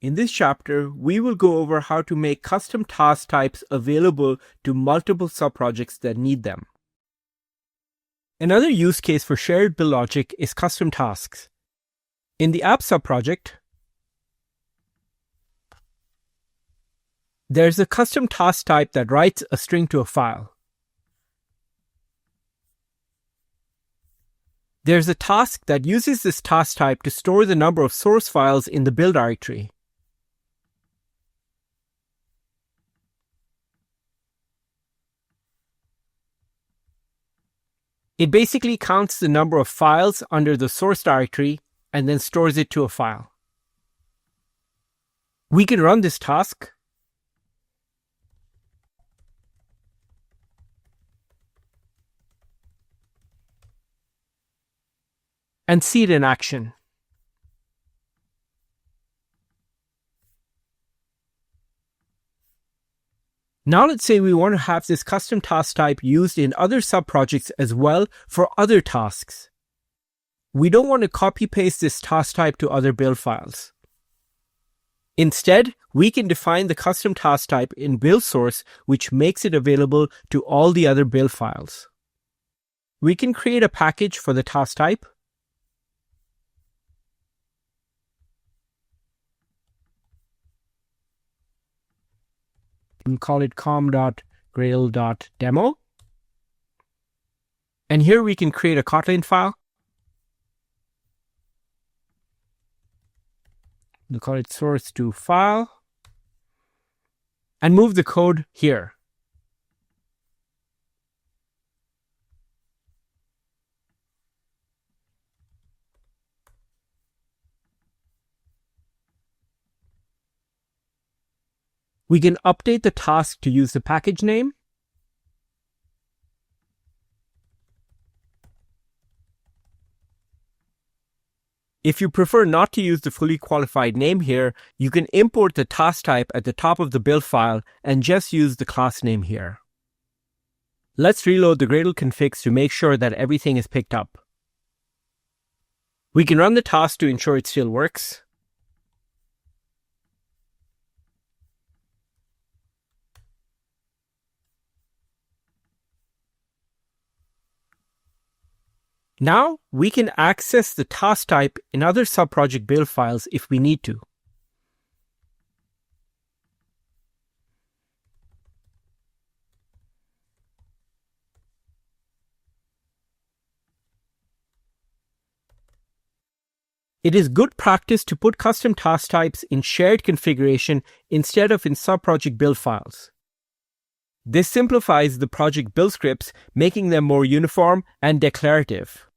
In this chapter, we will go over how to make custom task types available to multiple subprojects that need them. Another use case for shared build logic is custom tasks. In the app subproject, there's a custom task type that writes a string to a file. There's a task that uses this task type to store the number of source files in the build directory. It basically counts the number of files under the source directory and then stores it to a file. We can run this task and see it in action. Now let's say we want to have this custom task type used in other subprojects as well for other tasks. We don't want to copy-paste this task type to other build files. Instead, we can define the custom task type in buildSrc, which makes it available to all the other build files. We can create a package for the task type. And call it com.gradle.demo. And here we can create a Kotlin file. We'll call it source to file and move the code here. We can update the task to use the package name. If you prefer not to use the fully qualified name here, you can import the task type at the top of the build file and just use the class name here. Let's reload the Gradle configs to make sure that everything is picked up. We can run the task to ensure it still works. Now, we can access the task type in other subproject build files if we need to. It is good practice to put custom task types in shared configuration instead of in subproject build files. This simplifies the project build scripts, making them more uniform and declarative.